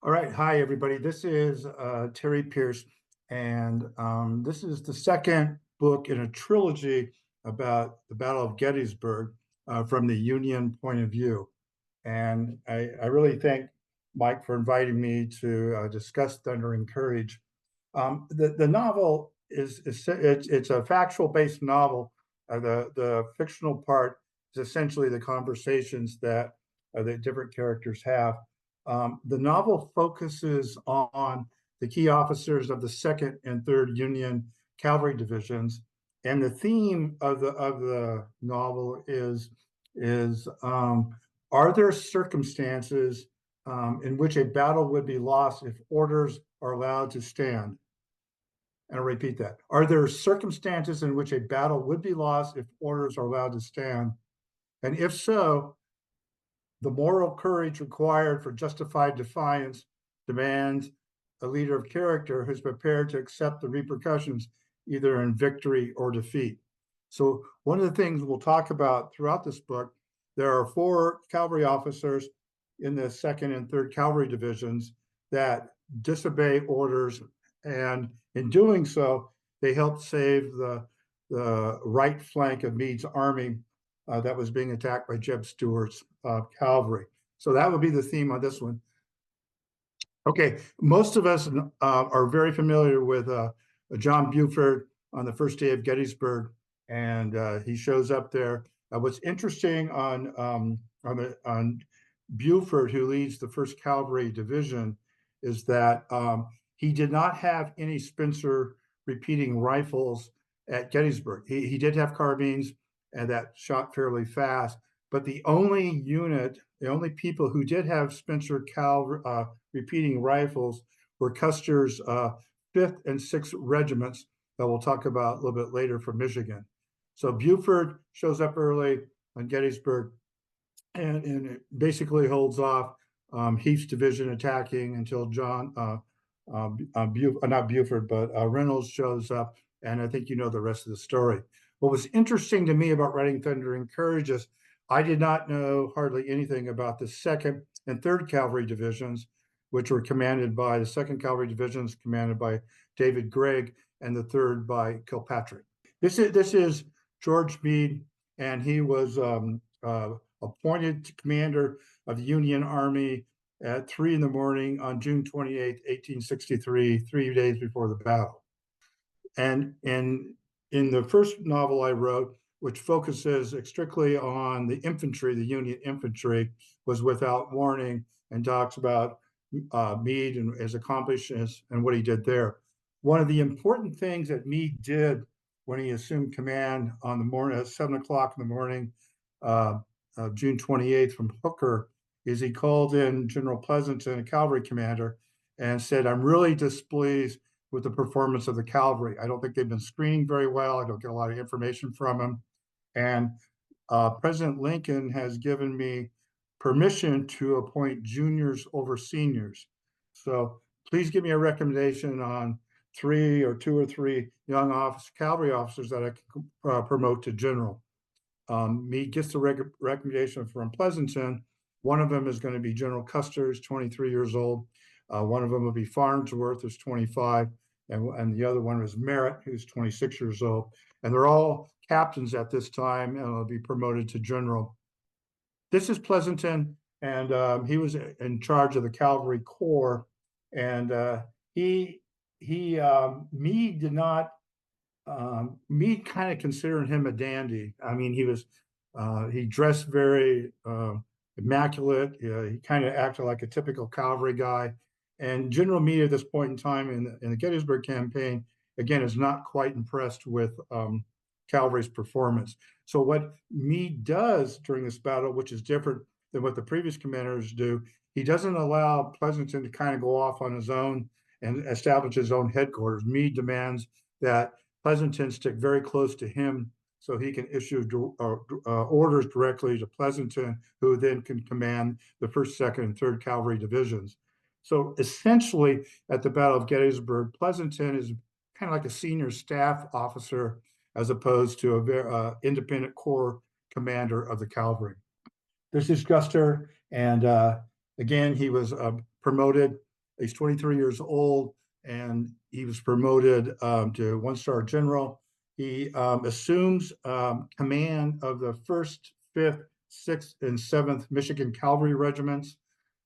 All right. Hi, everybody. This is Terry Pierce, and this is the second book in a trilogy about the Battle of Gettysburg from the Union point of view. And I really thank Mike for inviting me to discuss Thunder and Courage. The novel it's a factual based novel. The fictional part is essentially the conversations that the different characters have. The novel focuses on the key officers of the Second and Third Union Cavalry divisions, and the theme of the novel is are there circumstances in which a battle would be lost if orders are allowed to stand? And I'll repeat that. Are there circumstances in which a battle would be lost if orders are allowed to stand? And if so, the moral courage required for justified defiance demands a leader of character who's prepared to accept the repercussions, either in victory or defeat. So one of the things we'll talk about throughout this book, there are 4 cavalry officers in the 2nd and 3rd Cavalry divisions that disobey orders, and in doing so, they helped save the right flank of Meade's army that was being attacked by Jeb Stuart's cavalry. So that would be the theme on this one. Okay, most of us are very familiar with John Buford on the first day of Gettysburg, and he shows up there. What's interesting on Buford, who leads the First Cavalry Division, is that he did not have any Spencer repeating rifles at Gettysburg. He did have carbines, and that shot fairly fast. But the only people who did have Spencer repeating rifles were Custer's 5th and 6th regiments that we'll talk about a little bit later from Michigan. So Buford shows up early on Gettysburg and it basically holds off Heath's division attacking until not Buford, but Reynolds shows up. And I think you know the rest of the story. What was interesting to me about writing Thunder and Courage is I did not know hardly anything about the 2nd and 3rd Cavalry divisions, which were commanded by the 2nd Cavalry divisions commanded by David Gregg, and the 3rd by Kilpatrick. This is George Meade, and he was appointed commander of the Union Army at 3 in the morning on June 28, 1863, 3 days before the battle. And in the first novel I wrote, which focuses strictly on the infantry, the Union infantry, was Without Warning, and talks about Meade and his accomplishments and what he did there. One of the important things that Meade did when he assumed command on the morning at 7 o'clock in the morning of June 28th from Hooker is he called in General Pleasonton, a cavalry commander, and said, "I'm really displeased with the performance of the cavalry. I don't think they've been screening very well. I don't get a lot of information from them. And President Lincoln has given me permission to appoint juniors over seniors. So please give me a recommendation on 2 or 3 young cavalry officers that I can promote to general." Meade gets the recommendation from Pleasanton. One of them is going to be General Custer, who's 23 years old. One of them will be Farnsworth, who's 25, and the other one is Merritt, who's 26 years old. And they're all captains at this time, and will be promoted to general. This is Pleasanton, and he was in charge of the Cavalry Corps. And Meade did not. Meade kind of considered him a dandy. I mean, he dressed very immaculate. He kind of acted like a typical cavalry guy. And General Meade at this point in time in the Gettysburg campaign, again, is not quite impressed with cavalry's performance. So what Meade does during this battle, which is different than what the previous commanders do, he doesn't allow Pleasanton to kind of go off on his own and establish his own headquarters. Meade demands that Pleasanton stick very close to him so he can issue orders directly to Pleasanton, who then can command the 1st, 2nd, and 3rd Cavalry divisions. So essentially, at the Battle of Gettysburg, Pleasanton is kind of like a senior staff officer as opposed to a very independent corps commander of the cavalry. This is Custer, and again, he was promoted He's 23 years old, and he was promoted to one-star general. He assumes command of the 1st, 5th, 6th, and 7th Michigan Cavalry regiments.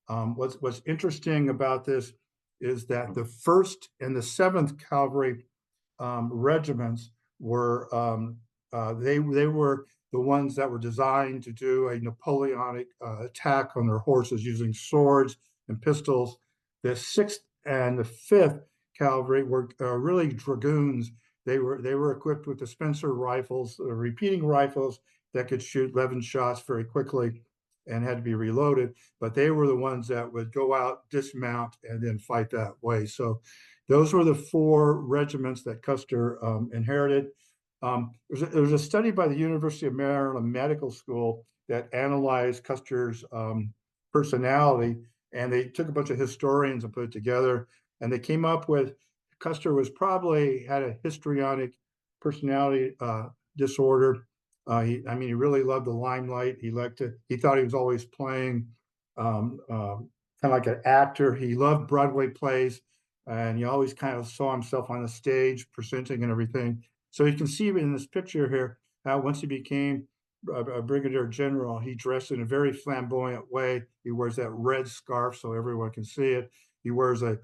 What's interesting about this is that the 1st and the 7th Cavalry regiments were they were the ones that were designed to do a Napoleonic attack on their horses using swords and pistols. The 6th and the 5th Cavalry were really dragoons. They were equipped with dispenser rifles, repeating rifles that could shoot 11 shots very quickly and had to be reloaded. But they were the ones that would go out, dismount, and then fight that way. Those were the 4 regiments that Custer inherited. There was a study by the University of Maryland Medical School that analyzed Custer's personality, and they took a bunch of historians and put it together, and they came up with Custer was probably had a histrionic personality disorder. He really loved the limelight. He thought he was always playing kind of like an actor. He loved Broadway plays, and he always kind of saw himself on the stage presenting and everything. So you can see in this picture here how once he became a brigadier general, he dressed in a very flamboyant way. He wears that red scarf so everyone can see it. He wears a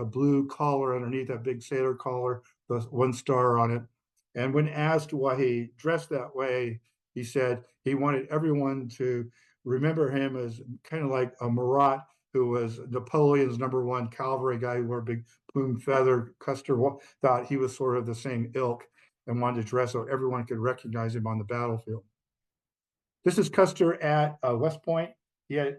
blue collar underneath that big sailor collar, the 1 star on it. And when asked why he dressed that way, he said he wanted everyone to remember him as kind of like a Marat, who was Napoleon's #1 cavalry guy who wore a big plume feather. Custer thought he was sort of the same ilk and wanted to dress so everyone could recognize him on the battlefield. This is Custer at West Point. He had,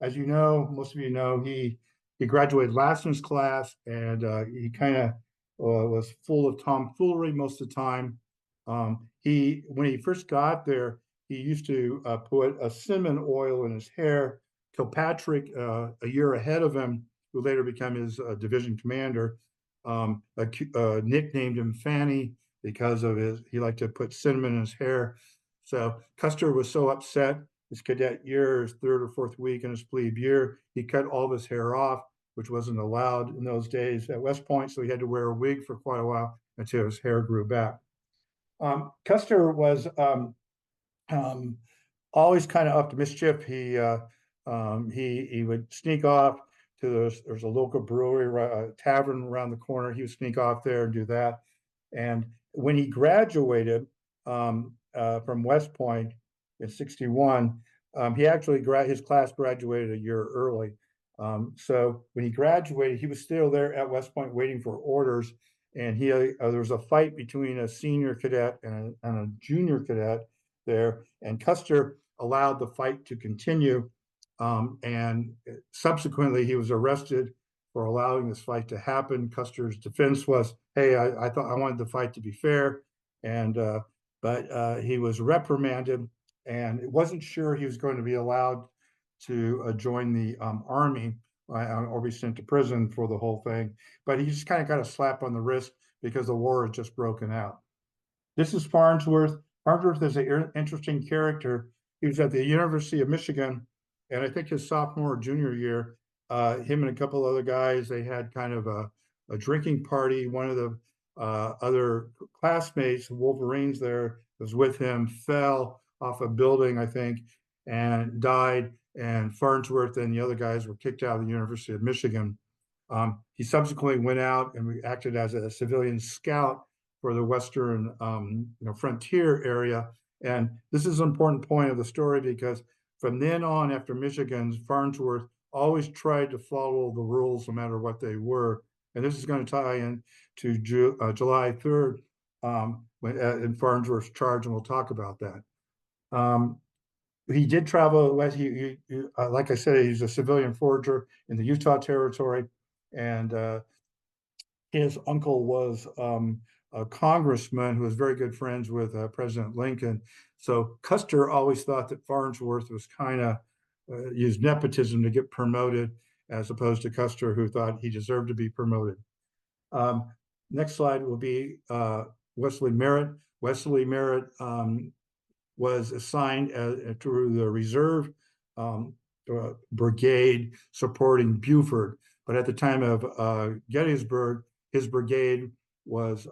as you know, most of you know, he graduated last in his class, and he kind of was full of tomfoolery most of the time. When he first got there, he used to put a cinnamon oil in his hair. Kilpatrick, a year ahead of him, who later became his division commander, nicknamed him Fanny because of he liked to put cinnamon in his hair. So Custer was so upset his cadet year, his 3rd or 4th week in his plebe year, he cut all of his hair off, which wasn't allowed in those days at West Point. So he had to wear a wig for quite a while until his hair grew back. Custer was always kind of up to mischief. He would sneak off to there's a local brewery, tavern around the corner. He would sneak off there and do that. And when he graduated from West Point in '61, he actually his class graduated a year early. So when he graduated, he was still there at West Point waiting for orders. And there was a fight between a senior cadet and a junior cadet there. And Custer allowed the fight to continue. And subsequently, he was arrested for allowing this fight to happen. Custer's defense was, "Hey, I thought I wanted the fight to be fair," but he was reprimanded, and it wasn't sure he was going to be allowed to join the army or be sent to prison for the whole thing. But he just kind of got a slap on the wrist because the war had just broken out. This is Farnsworth. Farnsworth is an interesting character. He was at the University of Michigan, and I think his sophomore or junior year, him and a couple other guys, they had kind of a drinking party. One of the other classmates, Wolverines there, was with him, fell off a building, I think, and died. And Farnsworth and the other guys were kicked out of the University of Michigan. He subsequently went out and acted as a civilian scout for the Western frontier area. And this is an important point of the story because from then on, after Michigan, Farnsworth always tried to follow the rules no matter what they were. And this is going to tie in to July 3rd in Farnsworth's charge, and we'll talk about that. He did travel west. Like I said, he's a civilian forager in the Utah Territory, and his uncle was a congressman who was very good friends with President Lincoln. So Custer always thought that Farnsworth was kind of used nepotism to get promoted, as opposed to Custer, who thought he deserved to be promoted. Next slide will be Wesley Merritt. Wesley Merritt was assigned to the reserve brigade supporting Buford. But at the time of Gettysburg, his brigade was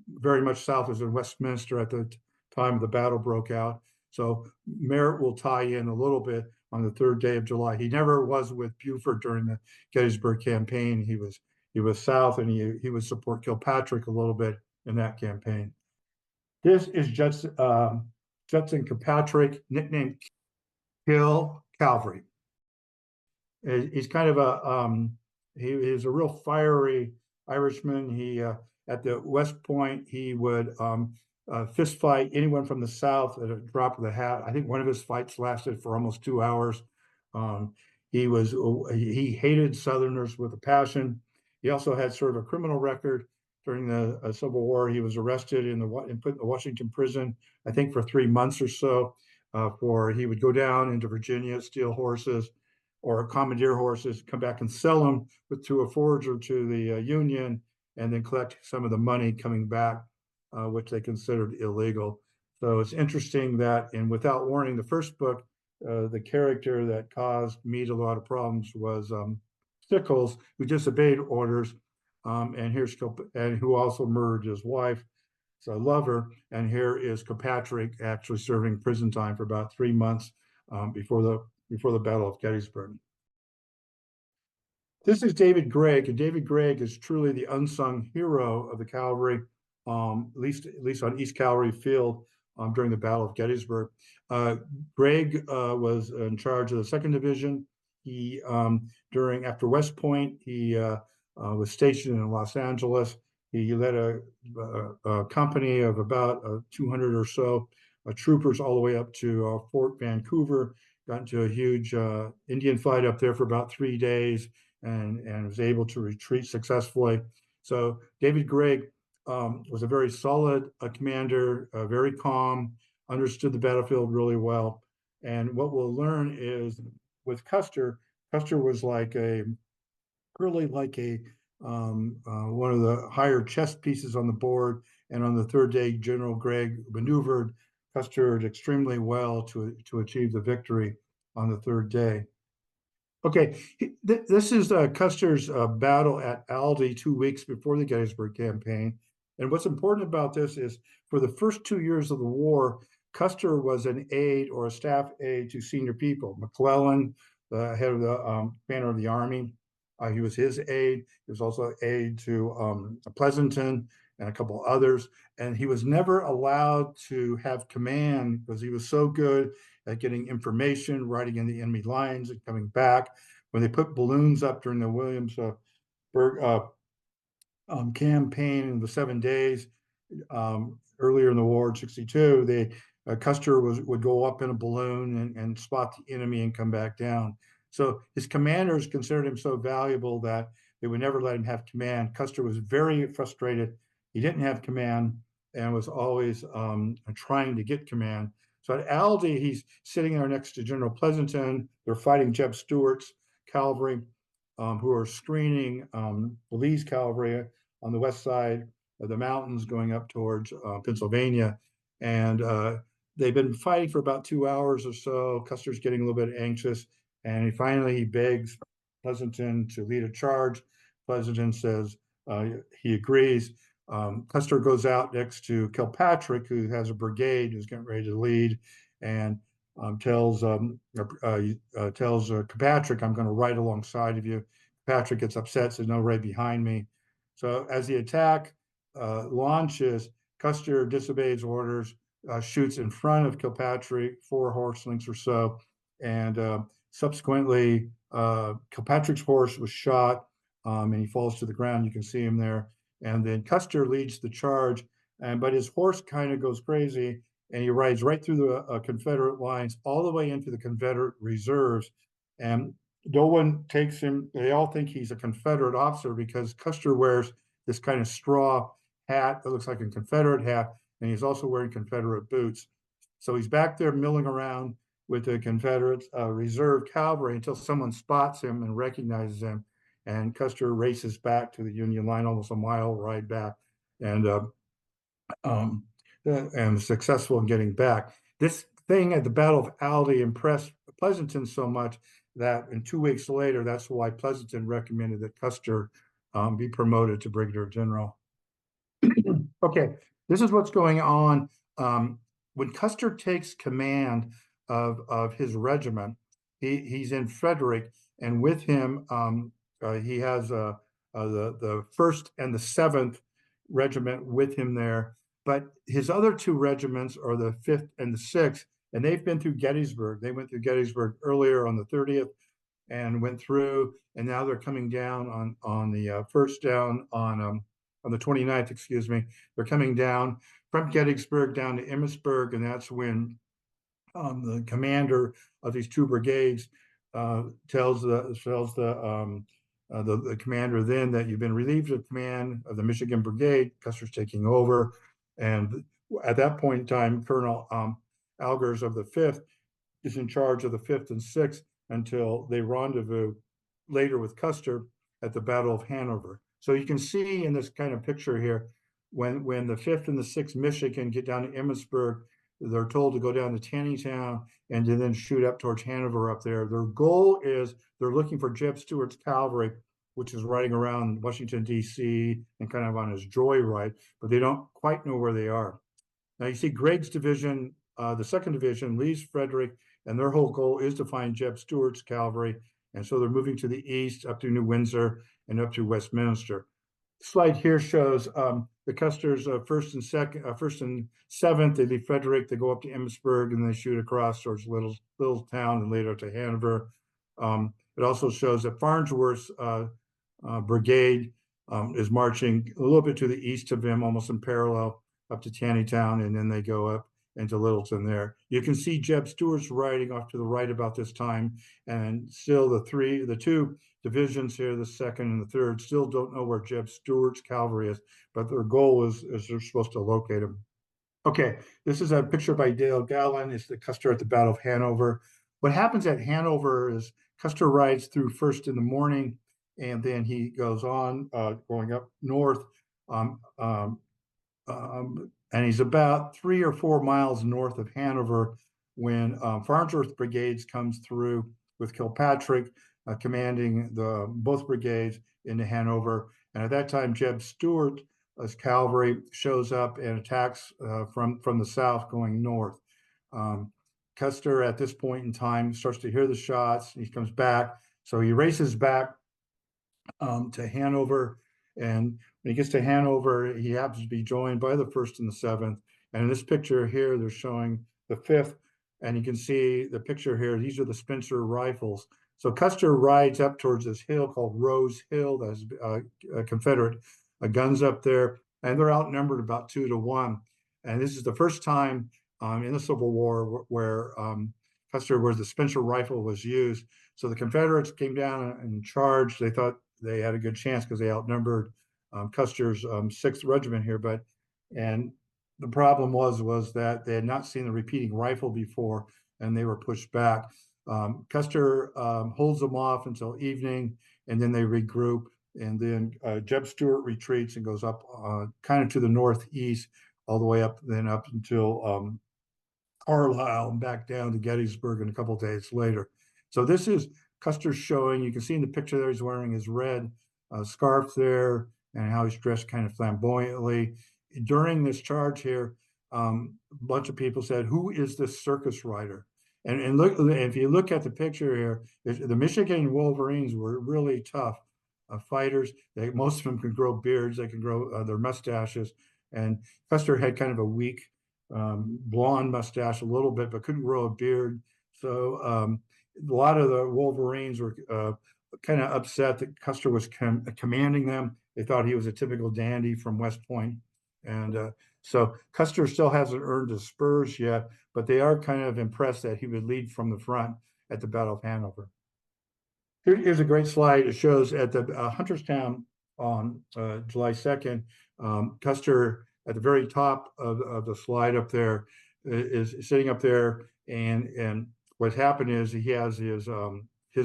very much south, as in Westminster at the time the battle broke out. So Merritt will tie in a little bit on the 3rd day of July. He never was with Buford during the Gettysburg campaign. He was south, and he would support Kilpatrick a little bit in that campaign. This is Judson Kilpatrick, nicknamed Kill Cavalry. He's kind of he's a real fiery Irishman. He at the West Point, he would fist fight anyone from the South at a drop of the hat. I think one of his fights lasted for almost 2 hours. He hated Southerners with a passion. He also had sort of a criminal record. During the Civil War, he was arrested and put in the Washington prison, I think, for 3 months or so. He would go down into Virginia, steal horses or commandeer horses, come back and sell them to a forger to the Union, and then collect some of the money coming back, which they considered illegal. So it's interesting that in Without Warning, the first book, the character that caused Meade a lot of problems was Sickles, who disobeyed orders, and who also murdered his wife. So I love her. And here is Kilpatrick actually serving prison time for about 3 months before the Battle of Gettysburg. This is David Gregg, and David Gregg is truly the unsung hero of the cavalry, at least on East Cavalry Field during the Battle of Gettysburg. Gregg was in charge of the 2nd Division. He after West Point, he was stationed in Los Angeles. He led a company of about 200 or so troopers all the way up to Fort Vancouver. Got into a huge Indian fight up there for about 3 days, and was able to retreat successfully. So David Gregg was a very solid commander, very calm, understood the battlefield really well. And what we'll learn is with Custer was really like one of the higher chess pieces on the board. And on the 3rd day, General Gregg maneuvered Custer extremely well to achieve the victory on the 3rd day. Okay, this is Custer's battle at Aldie 2 weeks before the Gettysburg campaign. And what's important about this is for the first 2 years of the war, Custer was an aide or a staff aide to senior people. McClellan, the head of the commander of the army, he was his aide. He was also aide to Pleasanton and a couple others. And he was never allowed to have command because he was so good at getting information, riding in the enemy lines and coming back. When they put balloons up during the Williamsburg campaign in the 7 days earlier in the war in '62, Custer would go up in a balloon and spot the enemy and come back down. So his commanders considered him so valuable that they would never let him have command. Custer was very frustrated. He didn't have command and was always trying to get command. So at Aldie, he's sitting there next to General Pleasanton. They're fighting Jeb Stuart's cavalry, who are screening Lee's cavalry on the west side of the mountains going up towards Pennsylvania. And they've been fighting for about 2 hours or so. Custer's getting a little bit anxious. And he begs Pleasanton to lead a charge. Pleasanton says he agrees. Custer goes out next to Kilpatrick, who has a brigade who's getting ready to lead, and tells Kilpatrick, "I'm going to ride alongside of you." Kilpatrick gets upset, says, "No, right behind me." So as the attack launches, Custer disobeys orders, shoots in front of Kilpatrick, 4 horse lengths or so, and subsequently Kilpatrick's horse was shot, and he falls to the ground. You can see him there. And then Custer leads the charge, but his horse kind of goes crazy, and he rides right through the Confederate lines, all the way into the Confederate reserves. And no one takes him. They all think he's a Confederate officer because Custer wears this kind of straw hat that looks like a Confederate hat, and he's also wearing Confederate boots. So he's back there milling around with the Confederate reserve cavalry until someone spots him and recognizes him. And Custer races back to the Union line, almost a mile ride back, and successful in getting back. This thing at the Battle of Aldie impressed Pleasanton so much that in 2 weeks later, that's why Pleasanton recommended that Custer be promoted to brigadier general. Okay, this is what's going on. When Custer takes command of his regiment, he's in Frederick, and with him, he has the 1st and the 7th regiment with him there. But his other 2 regiments are the 5th and the 6th, and they've been through Gettysburg. They went through Gettysburg earlier on the 30th and went through, and now they're coming down on the first down on the 29th, excuse me. They're coming down from Gettysburg down to Emmitsburg, and that's when the commander of these 2 brigades tells the commander then that you've been relieved of command of the Michigan Brigade. Custer's taking over, and at that point in time, Colonel Algers of the 5th is in charge of the 5th and 6th until they rendezvous later with Custer at the Battle of Hanover. So you can see in this kind of picture here, when the 5th and the 6th Michigan get down to Emmitsburg, they're told to go down to Taneytown and to then shoot up towards Hanover up there. Their goal is they're looking for Jeb Stuart's cavalry, which is riding around Washington, D.C. and kind of on his joyride, but they don't quite know where they are. Now you see Gregg's division, the 2nd Division, leaves Frederick, and their whole goal is to find Jeb Stuart's cavalry. And so they're moving to the east, up to New Windsor and up to Westminster. The slide here shows the Custer's 1st and 2nd, 1st and 7th. They leave Frederick, they go up to Emmitsburg, and they shoot across towards Littletown and later to Hanover. It also shows that Farnsworth's brigade is marching a little bit to the east of him, almost in parallel, up to Taneytown, and then they go up into Littleton there. You can see Jeb Stuart's riding off to the right about this time, and still the 2 divisions here, the 2nd and the 3rd, still don't know where Jeb Stuart's cavalry is, but their goal is they're supposed to locate him. Okay, this is a picture by Dale Gallen. It's the Custer at the Battle of Hanover. What happens at Hanover is Custer rides through first in the morning, and then he goes on going up north, and he's about 3 or 4 miles north of Hanover when Farnsworth brigades comes through with Kilpatrick commanding both brigades into Hanover. And at that time, Jeb Stuart's cavalry shows up and attacks from the south going north. Custer at this point in time starts to hear the shots. He comes back, so he races back to Hanover, and when he gets to Hanover, he happens to be joined by the 1st and the 7th. And in this picture here, they're showing the 5th, and you can see the picture here. These are the Spencer rifles. So Custer rides up towards this hill called Rose Hill. That's Confederate guns up there, and they're outnumbered about 2 to 1. And this is the first time in the Civil War where the Spencer rifle was used. So the Confederates came down and charged. They thought they had a good chance because they outnumbered Custer's 6th Regiment here. And the problem was that they had not seen the repeating rifle before, and they were pushed back. Custer holds them off until evening, and then they regroup. And then Jeb Stuart retreats and goes up kind of to the northeast, all the way up until Carlisle and back down to Gettysburg and a couple of days later. So this is Custer showing. You can see in the picture there he's wearing his red scarf there and how he's dressed kind of flamboyantly. During this charge here, a bunch of people said, "Who is this circus rider?" And look, if you look at the picture here, the Michigan Wolverines were really tough fighters. Most of them can grow beards. They can grow their mustaches. And Custer had kind of a weak blonde mustache a little bit, but couldn't grow a beard. So a lot of the Wolverines were kind of upset that Custer was commanding them. They thought he was a typical dandy from West Point. And so Custer still hasn't earned his spurs yet, but they are kind of impressed that he would lead from the front at the Battle of Hanover. Here's a great slide. It shows at the Hunterstown on July 2nd, Custer at the very top of the slide up there is sitting up there, and what happened is he has his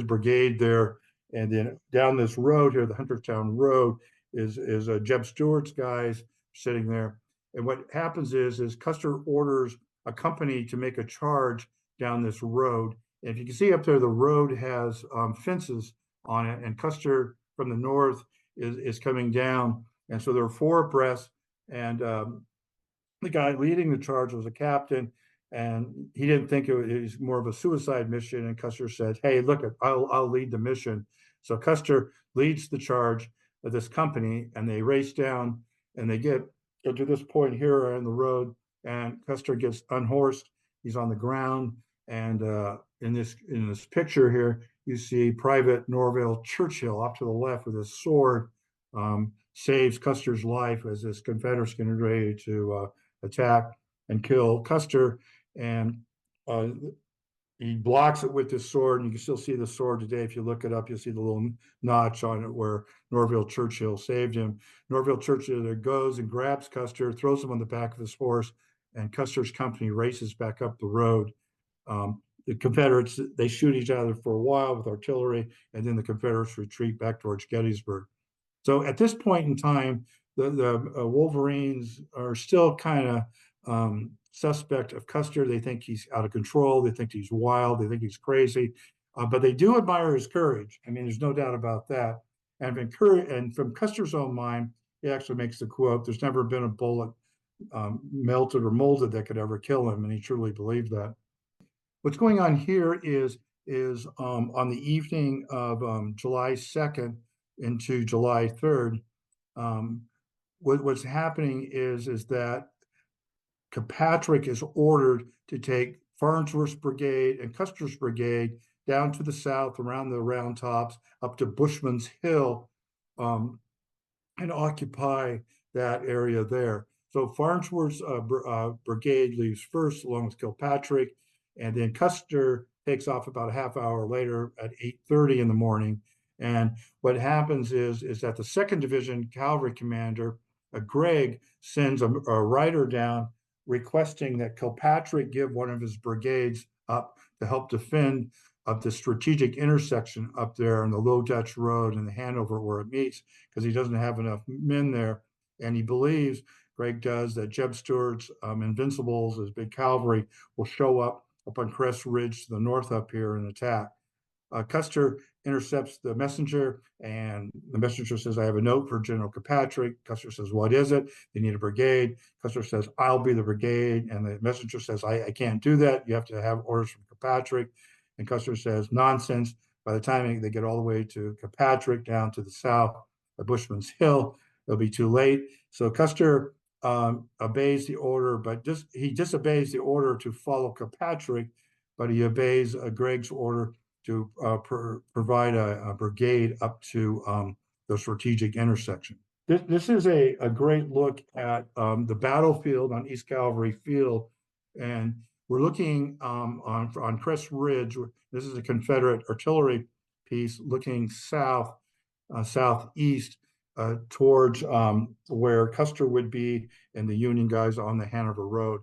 brigade there, and then down this road here, the Hunterstown Road, is Jeb Stuart's guys sitting there. And what happens is Custer orders a company to make a charge down this road, If you can see up there, the road has fences on it, and Custer from the north is coming down. And so there are four abreast, and the guy leading the charge was a captain, and he didn't think it was more of a suicide mission. And Custer said, "Hey, look, I'll lead the mission." So Custer leads the charge of this company, and they race down, and they get to this point here on the road, and Custer gets unhorsed. He's on the ground, and in this picture here, you see Private Norville Churchill off to the left with his sword, saves Custer's life as this Confederates getting ready to attack and kill Custer, and uh, he blocks it with his sword, and you can still see the sword today. If you look it up, you'll see the little notch on it where Norville Churchill saved him. Norville Churchill there goes and grabs Custer, throws him on the back of his horse, and Custer's company races back up the road. The Confederates, they shoot each other for a while with artillery, and then the Confederates retreat back towards Gettysburg. So at this point in time, the Wolverines are still kind of suspect of Custer. They think he's out of control. They think he's wild. They think he's crazy. But they do admire his courage. I mean, there's no doubt about that. And from Custer's own mind, he actually makes the quote, "There's never been a bullet melted or molded that could ever kill him," and he truly believed that. What's going on here is on the evening of July 2nd into July 3rd, what's happening is that Kilpatrick is ordered to take Farnsworth's brigade and Custer's brigade down to the south around the Round Tops up to Bushman's Hill, and occupy that area there. So Farnsworth's brigade leaves first along with Kilpatrick, and then Custer takes off about a half hour later at 8:30 in the morning. And what happens is that the 2nd Division Cavalry Commander, Gregg, sends a rider down requesting that Kilpatrick give one of his brigades up to help defend of the strategic intersection up there on the Low Dutch Road and the Hanover where it meets, because he doesn't have enough men there. And he believes, Gregg does, that Jeb Stuart's Invincibles, his big cavalry, will show up on Crest Ridge to the north up here and attack. Custer intercepts the messenger, and the messenger says, "I have a note for General Kilpatrick." Custer says, "What is it?" "They need a brigade." Custer says, "I'll be the brigade." And the messenger says, I can't do that. You have to have orders from Kilpatrick. And Custer says, "Nonsense." By the time they get all the way to Kilpatrick down to the south at Bushman's Hill, it'll be too late. So Custer obeys the order, but he disobeys the order to follow Kilpatrick, but he obeys Gregg's order to provide a brigade up to the strategic intersection. This is a great look at the battlefield on East Cavalry Field, and we're looking on Crest Ridge. This is a Confederate artillery piece looking southeast towards where Custer would be and the Union guys on the Hanover Road.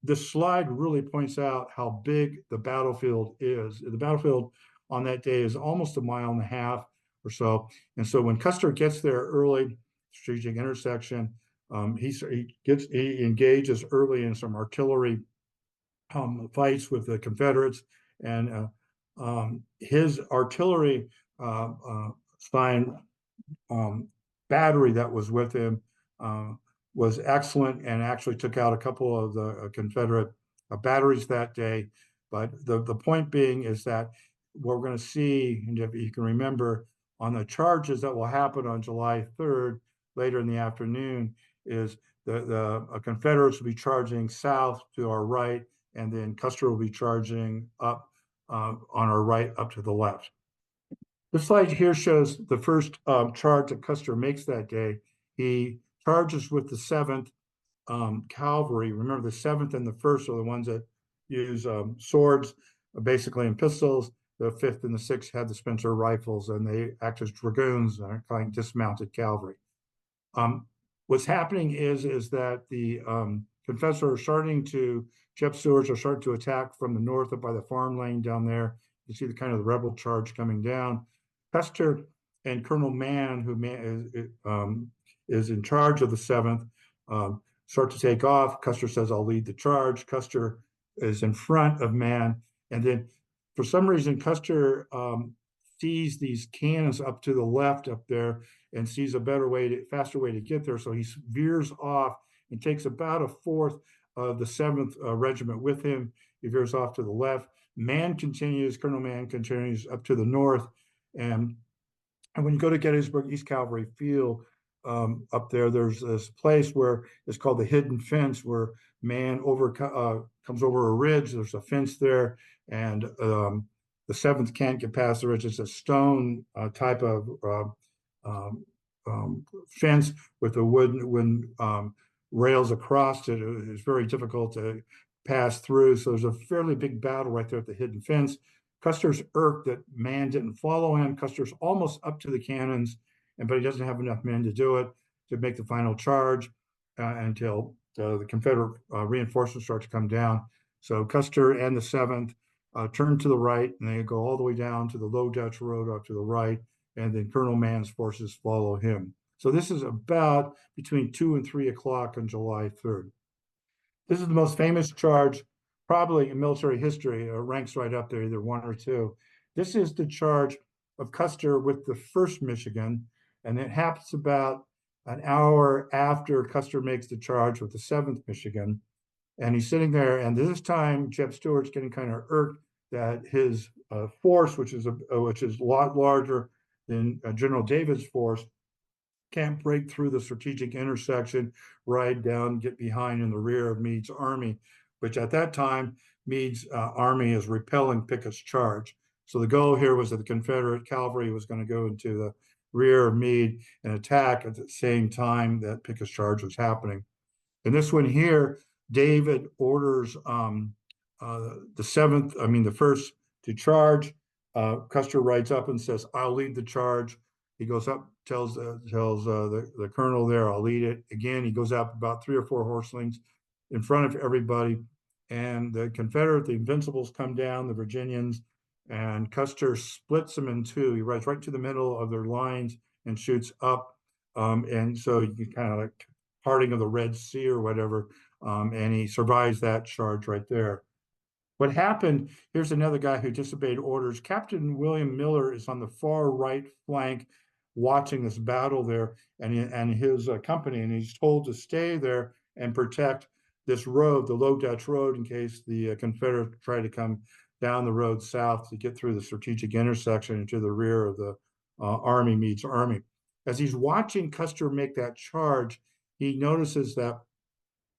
This slide really points out how big the battlefield is. The battlefield on that day is almost a mile and a half or so. And so when Custer gets there early, strategic intersection, he engages early in some artillery fights with the Confederates, and his artillery spine battery that was with him was excellent and actually took out a couple of the Confederate batteries that day. But the point being is that what we're going to see, and if you can remember, on the charges that will happen on July 3rd, later in the afternoon, is the Confederates will be charging south to our right, and then Custer will be charging up on our right up to the left. This slide here shows the first charge that Custer makes that day. He charges with the 7th Cavalry. Remember, the 7th and the 1st are the ones that use swords, basically, and pistols. The 5th and the 6th had the Spencer rifles, and they act as dragoons, kind of dismounted cavalry. What's happening is that the Confederates are starting to, Jeb Stuart's are starting to attack from the north up by the farm lane down there. You see the kind of the rebel charge coming down. Custer and Colonel Mann, who is in charge of the 7th, start to take off. Custer says, "I'll lead the charge." Custer is in front of man. And then for some reason, Custer sees these cannons up to the left up there and sees a better way faster way to get there. So he veers off and takes about a fourth of the 7th Regiment with him. He veers off to the left. Colonel Mann continues up to the north. And when you go to Gettysburg East Cavalry Field, up there, there's this place where it's called the Hidden Fence, where man comes over a ridge. There's a fence there, and the 7th can't get past the ridge. It's a stone type of um, fence with the wooden rails across it. It's very difficult to pass through. So there's a fairly big battle right there at the Hidden Fence. Custer's irked that man didn't follow him. Custer's almost up to the cannons, but he doesn't have enough men to do it to make the final charge until the Confederate reinforcements start to come down. So Custer and the 7th turn to the right, and they go all the way down to the Low Dutch Road off to the right, and then Colonel Mann's forces follow him. So this is about between 2 and 3 o'clock on July 3rd. This is the most famous charge probably in military history, ranks right up there, either 1 or 2. This is the charge of Custer with the 1st Michigan, and it happens about an hour after Custer makes the charge with the 7th Michigan. And he's sitting there, and this time Jeb Stuart's getting kind of irked that his force, which is a lot larger than General David's force, can't break through the strategic intersection, ride down, get behind in the rear of Meade's army, which at that time, Meade's army is repelling Pickett's charge. So the goal here was that the Confederate cavalry was going to go into the rear of Meade and attack at the same time that Pickett's charge was happening. In this one here, David orders the 1st to charge. Custer rides up and says, "I'll lead the charge." He goes up, tells the colonel there, "I'll lead it." Again, he goes up about 3 or 4 horselings in front of everybody. And the Confederate, the Invincibles come down, the Virginians, and Custer splits them in 2. He rides right to the middle of their lines and shoots up. And so you can kind of like parting of the Red Sea or whatever. And he survives that charge right there. What happened, here's another guy who disobeyed orders. Captain William Miller is on the far right flank watching this battle there, and his company, and he's told to stay there and protect this road, the Low Dutch Road, in case the Confederates try to come down the road south to get through the strategic intersection into the rear of the army, Meade's army. As he's watching Custer make that charge, he notices that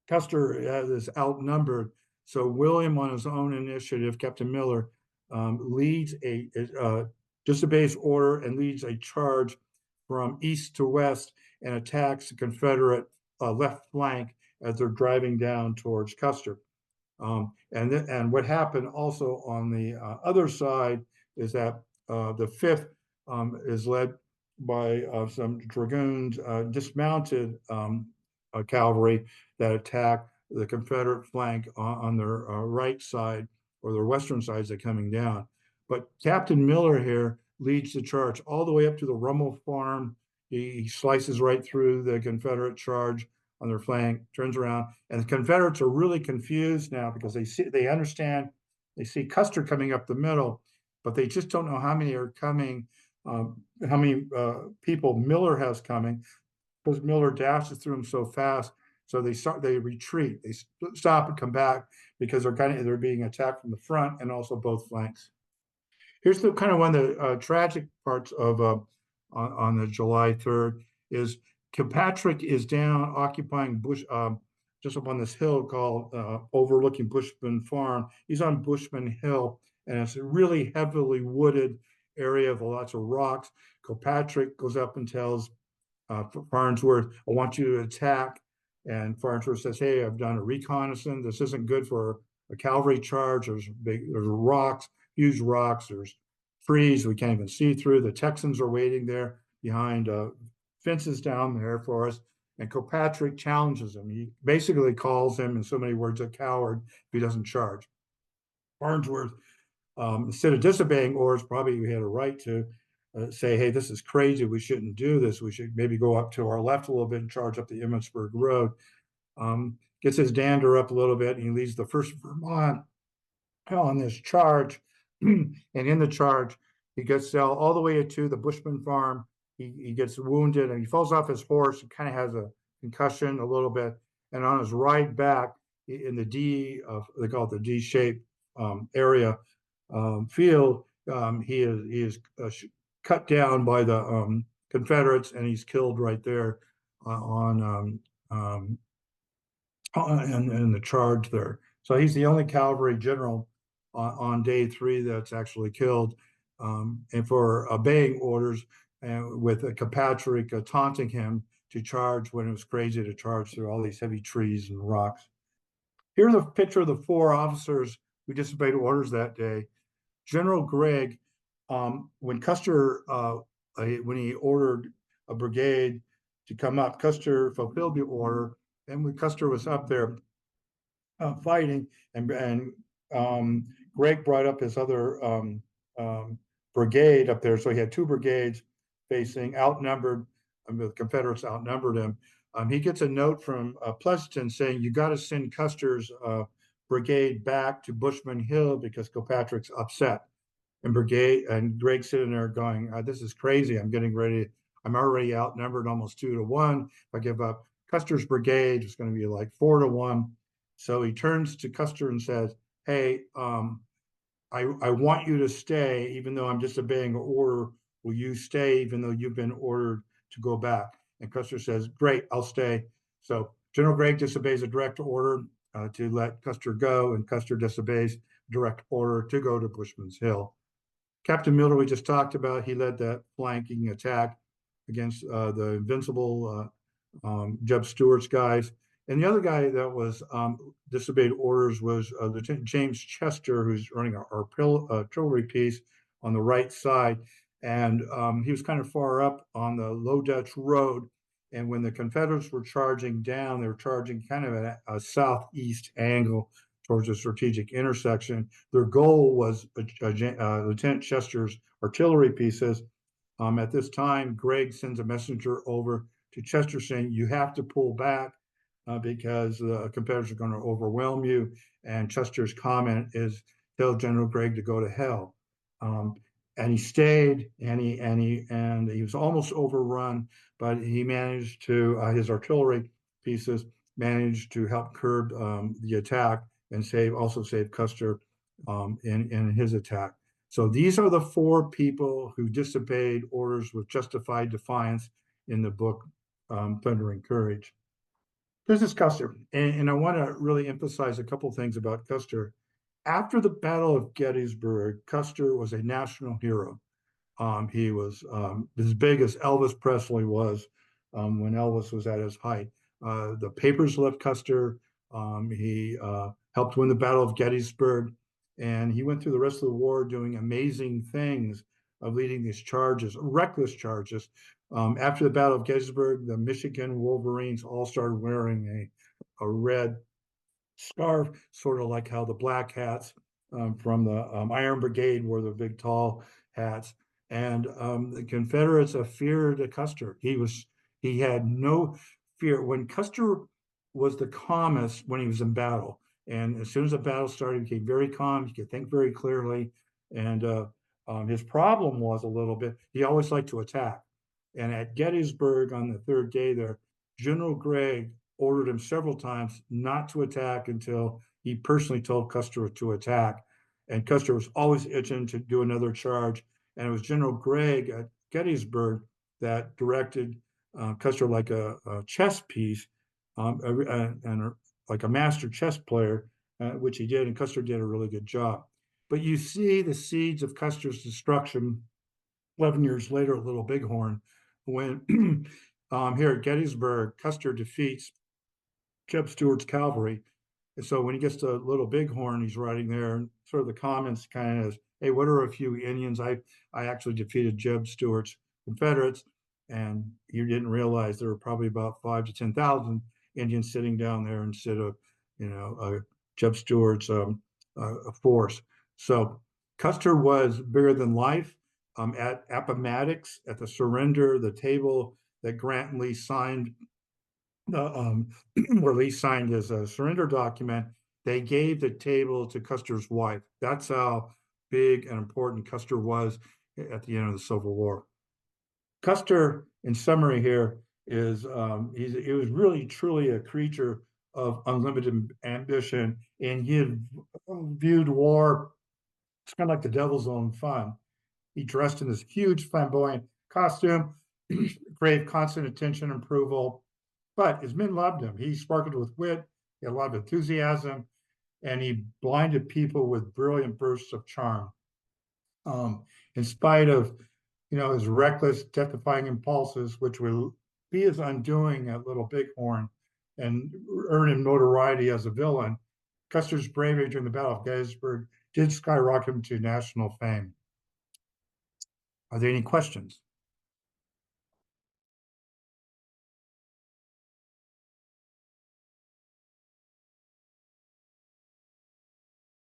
Custer is outnumbered. So William, on his own initiative, Captain Miller, disobeys order and leads a charge from east to west and attacks the Confederate left flank as they're driving down towards Custer. And what happened also on the other side is that the 5th is led by some dragoons, dismounted cavalry that attack the Confederate flank on their right side, or their western sides that are coming down. But Captain Miller here leads the charge all the way up to the Rummel Farm. He slices right through the Confederate charge on their flank, turns around, and the Confederates are really confused now because they see Custer coming up the middle, but they just don't know how many are coming, how many people Miller has coming, because Miller dashes through them so fast. So they retreat, they stop and come back because they're being attacked from the front and also both flanks. Here's the kind of one of the tragic parts of on the July 3rd is Kilpatrick is down occupying just up on this hill called overlooking Bushman Farm. He's on Bushman Hill, and it's a really heavily wooded area with lots of rocks. Kilpatrick goes up and tells Farnsworth, "I want you to attack." And Farnsworth says, "Hey, I've done a reconnaissance. This isn't good for a cavalry charge. There's rocks, huge rocks. There's trees we can't even see through. The Texans are waiting there behind fences down there for us." And Kilpatrick challenges him. He basically calls him, in so many words, a coward if he doesn't charge. Farnsworth, instead of disobeying orders, probably he had a right to say, "Hey, this is crazy. We shouldn't do this. We should maybe go up to our left a little bit and charge up the Emmitsburg Road." gets his dander up a little bit, and he leads the First Vermont on this charge. And in the charge, he gets all the way to the Bushman farm. He gets wounded and he falls off his horse and kind of has a concussion a little bit. And on his ride back in the D, they call it the D shape area field, he is cut down by the Confederates, and he's killed right there in the charge there. So he's the only cavalry general on day 3 that's actually killed, and for obeying orders, with Kilpatrick taunting him to charge when it was crazy to charge through all these heavy trees and rocks. Here's a picture of the 4 officers who disobeyed orders that day. General Gregg, when Custer, when he ordered a brigade to come up, Custer fulfilled the order. And when Custer was up there fighting, and Gregg brought up his other brigade up there, so he had 2 brigades facing outnumbered. The Confederates outnumbered him. He gets a note from Pleasanton saying, "You got to send Custer's brigade back to Bushman Hill because Kilpatrick's upset." And Greg's sitting there going, "This is crazy. I'm getting ready. I'm already outnumbered almost 2-1. If I give up Custer's brigade, it's going to be like 4-1." So he turns to Custer and says, "Hey, I want you to stay, even though I'm disobeying an order. Will you stay, even though you've been ordered to go back?" And Custer says, "Great, I'll stay." So General Gregg disobeys a direct order to let Custer go, and Custer disobeys direct order to go to Bushman's Hill. Captain Miller, we just talked about, he led that flanking attack against the invincible Jeb Stuart's guys. And the other guy that was disobeyed orders was Lieutenant James Chester, who's running our artillery piece on the right side. And he was kind of far up on the Low Dutch Road. And when the Confederates were charging down, they were charging kind of at a southeast angle towards a strategic intersection. Their goal was Lieutenant Chester's artillery pieces. At this time, Gregg sends a messenger over to Chester saying, "You have to pull back because the Confederates are going to overwhelm you." And Chester's comment is, "Tell General Gregg to go to hell." And he stayed, and he was almost overrun, but he managed to his artillery pieces managed to help curb the attack and also save Custer in his attack. So these are the 4 people who disobeyed orders with justified defiance in the book Thundering Courage. This is Custer, and I want to really emphasize a couple of things about Custer. After the Battle of Gettysburg, Custer was a national hero. He was as big as Elvis Presley was when Elvis was at his height. The papers loved Custer. He helped win the Battle of Gettysburg, and he went through the rest of the war doing amazing things of leading these charges, reckless charges. After the Battle of Gettysburg, the Michigan Wolverines all started wearing a red scarf, sort of like how the black hats from the Iron Brigade wore the big tall hats. And the Confederates feared Custer. He had no fear. When Custer was the calmest when he was in battle, and as soon as the battle started, he became very calm. He could think very clearly. And his problem was a little bit, he always liked to attack. And at Gettysburg on the 3rd day there, General Gregg ordered him several times not to attack until he personally told Custer to attack. And Custer was always itching to do another charge. And it was General Gregg at Gettysburg that directed Custer like a chess piece, and like a master chess player, which he did, and Custer did a really good job. But you see the seeds of Custer's destruction 11 years later at Little Bighorn, when here at Gettysburg, Custer defeats Jeb Stuart's cavalry. And so when he gets to Little Bighorn, he's riding there, and sort of the comments kind of is, "Hey, what are a few Indians? I actually defeated Jeb Stuart's Confederates." And you didn't realize there were probably about 5,000 to 10,000 Indians sitting down there instead of, Jeb Stuart's force. So Custer was bigger than life. At Appomattox, at the surrender, the table that Grant and Lee signed where Lee signed his surrender document, they gave the table to Custer's wife. That's how big and important Custer was at the end of the Civil War. Custer, in summary here, is he was really truly a creature of unlimited ambition, and he had viewed war, it's kind of like the devil's own fun. He dressed in this huge flamboyant costume, craved constant attention and approval, but his men loved him. He sparkled with wit, he had a lot of enthusiasm, and he blinded people with brilliant bursts of charm. In spite of his reckless, death-defying impulses, which will be his undoing at Little Bighorn and earn him notoriety as a villain, Custer's bravery during the Battle of Gettysburg did skyrocket him to national fame. Are there any questions?